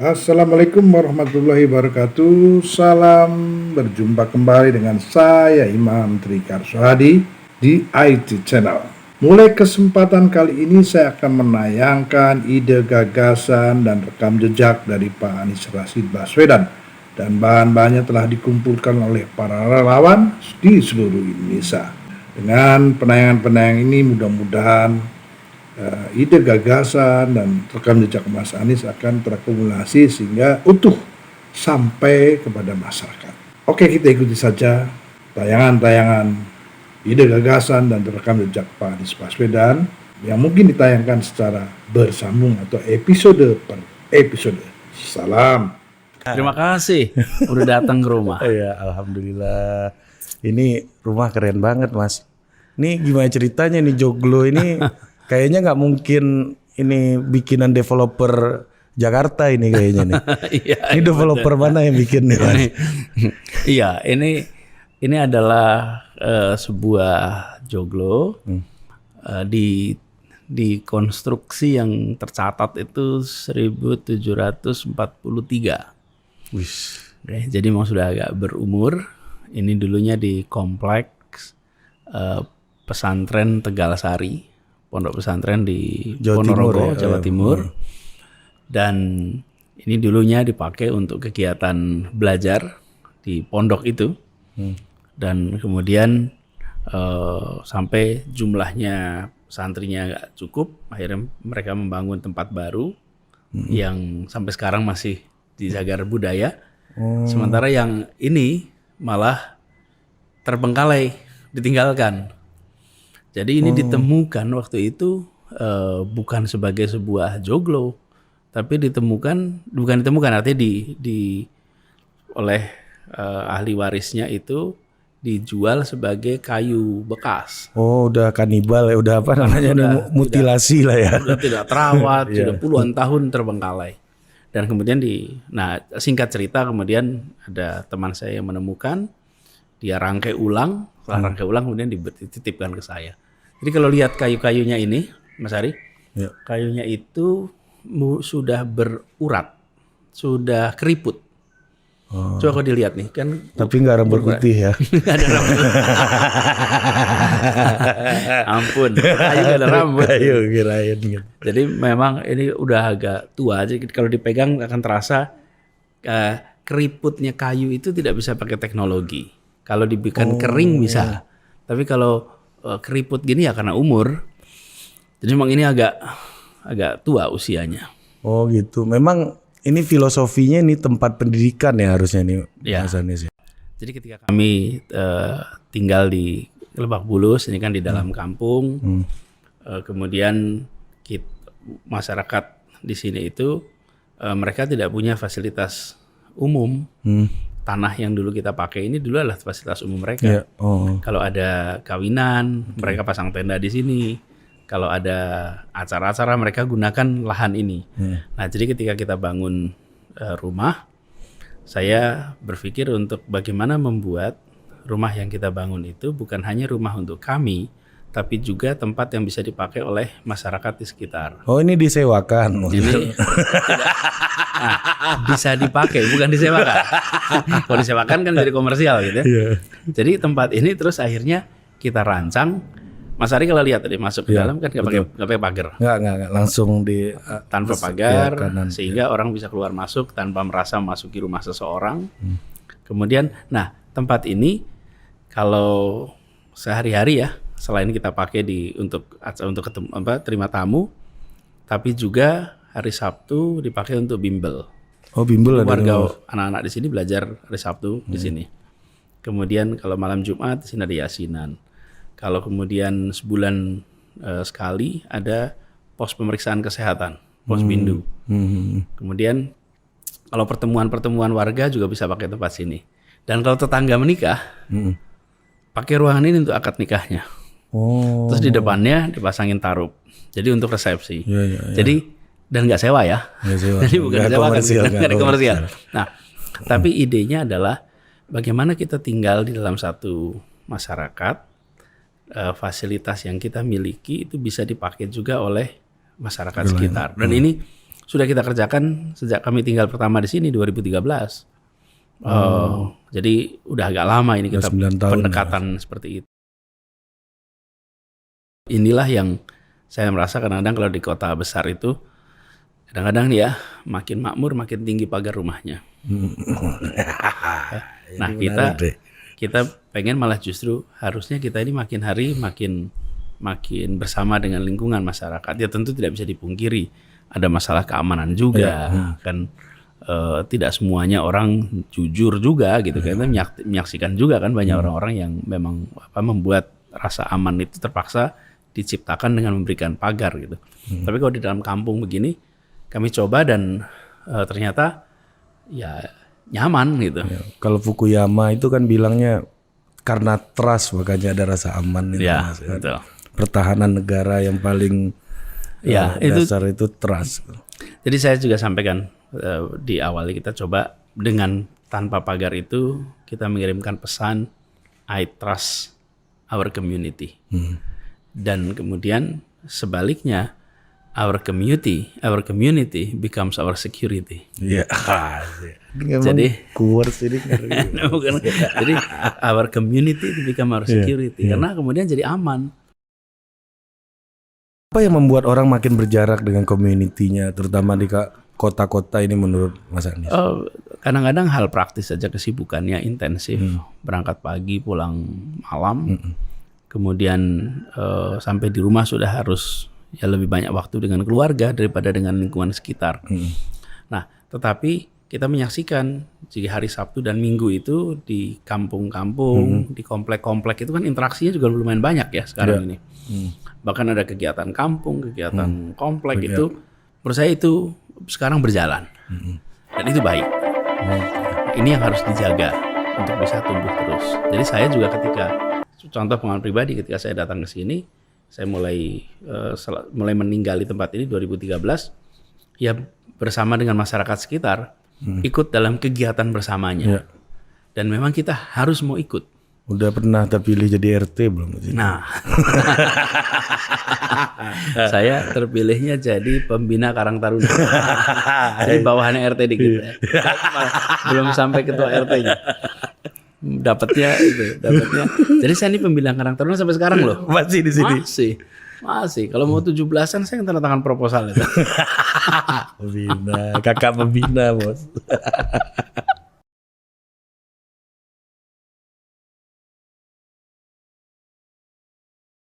Assalamualaikum warahmatullahi wabarakatuh. Salam berjumpa kembali dengan saya Imam Trikar Sohadi di IT Channel. Mulai kesempatan kali ini saya akan menayangkan ide gagasan dan rekam jejak dari Pak Anies Rashid Baswedan, dan bahan-bahannya telah dikumpulkan oleh para relawan di seluruh Indonesia. Dengan penayangan-penayangan ini mudah-mudahan ide gagasan dan rekam jejak Mas Anies akan terakumulasi sehingga utuh sampai kepada masyarakat. Oke, kita ikuti saja tayangan-tayangan ide gagasan dan rekam jejak Pak Anies Baswedan yang mungkin ditayangkan secara bersambung atau episode per episode. Salam. Terima kasih udah datang ke rumah. Ya, alhamdulillah. Ini rumah keren banget, Mas. Ini gimana ceritanya nih Joglo ini? Kayaknya nggak mungkin ini bikinan developer Jakarta ini kayaknya nih. Iya, ini developer mana yang bikin nih, Mas? Iya, ini adalah sebuah joglo di konstruksi yang tercatat itu 1743. Wis. Oke, jadi memang sudah agak berumur. Ini dulunya di kompleks pesantren Tegal Sari. Pondok pesantren di Ponorogo, Jawa Timur. Dan ini dulunya dipakai untuk kegiatan belajar di pondok itu. Dan kemudian sampai jumlahnya santrinya nggak cukup, akhirnya mereka membangun tempat baru yang sampai sekarang masih dijaga budaya. Sementara yang ini malah terbengkalai, ditinggalkan. Jadi ini ditemukan waktu itu bukan sebagai sebuah joglo, tapi bukan ditemukan artinya oleh ahli warisnya itu dijual sebagai kayu bekas. Oh, udah kanibal ya, udah apa namanya mutilasi lah ya. Sudah tidak terawat, sudah puluhan tahun terbengkalai. Dan kemudian singkat cerita kemudian ada teman saya yang menemukan, dia rangkai ulang, setelah rangkai ulang kemudian dititipkan ke saya. Jadi kalau lihat kayu-kayunya ini, Mas Ari, kayunya itu sudah berurat, sudah keriput. Coba kalau dilihat nih, kan. Tapi nggak rambut putih ya? Nggak ada rambut. Ampun, kayu nggak ada rambut. Kayu kirain gitu. Jadi memang ini udah agak tua, jadi kalau dipegang akan terasa keriputnya kayu itu tidak bisa pakai teknologi. Kalau dibikin kering bisa, tapi kalau keriput gini ya karena umur. Jadi memang ini agak tua usianya. Oh gitu. Memang ini filosofinya ini tempat pendidikan ya harusnya nih, Mas Anies ya. Jadi ketika kami tinggal di Lebak Bulus, ini kan di dalam kampung, kemudian masyarakat di sini itu mereka tidak punya fasilitas umum. Tanah yang dulu kita pakai ini dulu adalah fasilitas umum mereka. Kalau ada kawinan, mereka pasang tenda di sini. Kalau ada acara-acara, mereka gunakan lahan ini. Nah, jadi ketika kita bangun rumah, saya berpikir untuk bagaimana membuat rumah yang kita bangun itu bukan hanya rumah untuk kami, tapi juga tempat yang bisa dipakai oleh masyarakat di sekitar. Oh, ini disewakan. Ini bisa dipakai, bukan disewakan. Kalau disewakan kan jadi komersial gitu ya. Jadi tempat ini terus akhirnya kita rancang. Mas Ari kalau lihat tadi masuk ke dalam kan nggak pakai pagar. Nggak langsung tanpa pagar, sehingga orang bisa keluar masuk tanpa merasa memasuki rumah seseorang. Kemudian, tempat ini kalau sehari-hari ya, selain kita pakai untuk terima tamu, tapi juga hari Sabtu dipakai untuk bimbel. Oh, bimbel ada. Warga anak-anak di sini belajar hari Sabtu di sini. Kemudian kalau malam Jumat di sini ada yasinan. Kalau kemudian sebulan sekali ada pos pemeriksaan kesehatan, pos bindu. Kemudian kalau pertemuan warga juga bisa pakai tempat sini. Dan kalau tetangga menikah, pakai ruangan ini untuk akad nikahnya. Terus di depannya dipasangin tarup. Jadi untuk resepsi. Jadi dan nggak sewa ya. Jadi bukan sewa, nggak ada komersial. Nah, tapi idenya adalah bagaimana kita tinggal di dalam satu masyarakat, fasilitas yang kita miliki itu bisa dipakai juga oleh masyarakat sekitar. Dan ini sudah kita kerjakan sejak kami tinggal pertama di sini 2013. Jadi udah agak lama ini kita 9 tahun pendekatan seperti itu. Inilah yang saya merasa kadang-kadang kalau di kota besar itu kadang-kadang nih ya makin makmur makin tinggi pagar rumahnya. Nah kita pengen malah justru harusnya kita ini makin hari makin bersama dengan lingkungan masyarakat. Ya tentu tidak bisa dipungkiri ada masalah keamanan juga kan. Tidak semuanya orang jujur juga gitu kan. Kita menyaksikan juga kan banyak orang-orang yang memang membuat rasa aman itu terpaksa diciptakan dengan memberikan pagar gitu. Tapi kalau di dalam kampung begini kami coba dan ternyata ya nyaman gitu. Ya, kalau Fukuyama itu kan bilangnya karena trust makanya ada rasa aman itu, ya, Mas, ya. betul. Pertahanan negara yang paling dasar itu trust. Jadi saya juga sampaikan di awal kita coba dengan tanpa pagar itu kita mengirimkan pesan I trust our community. Dan kemudian sebaliknya our community becomes our security. Iya. Jadi kurs ini bukan. Jadi our community become our security karena kemudian jadi aman. Apa yang membuat orang makin berjarak dengan community-nya terutama di kota-kota ini menurut Mas Anies? Kadang-kadang hal praktis saja kesibukannya intensif. Berangkat pagi pulang malam. Kemudian sampai di rumah sudah harus ya lebih banyak waktu dengan keluarga daripada dengan lingkungan sekitar. Nah, tetapi kita menyaksikan jika hari Sabtu dan Minggu itu di kampung-kampung, di komplek-komplek itu kan interaksinya juga lumayan banyak ya sekarang ini. Bahkan ada kegiatan kampung, kegiatan komplek itu, menurut saya itu sekarang berjalan dan itu baik. Ini yang harus dijaga untuk bisa tumbuh terus. Jadi saya juga ketika contoh pengalaman pribadi ketika saya datang ke sini. Saya mulai meninggali tempat ini 2013, ya bersama dengan masyarakat sekitar, ikut dalam kegiatan bersamanya. Dan memang kita harus mau ikut. Udah pernah terpilih jadi RT belum? Nah, saya terpilihnya jadi pembina Karang Taruna. Jadi bawahannya RT dikit ya. Belum sampai ketua RT-nya. Dapatnya. Jadi saya ini pembina Karang Taruna sampai sekarang loh. Masih di sini. Masih. Kalau mau 17-an saya tanda tangan proposal itu. Pembina, kakak pembina, Bos.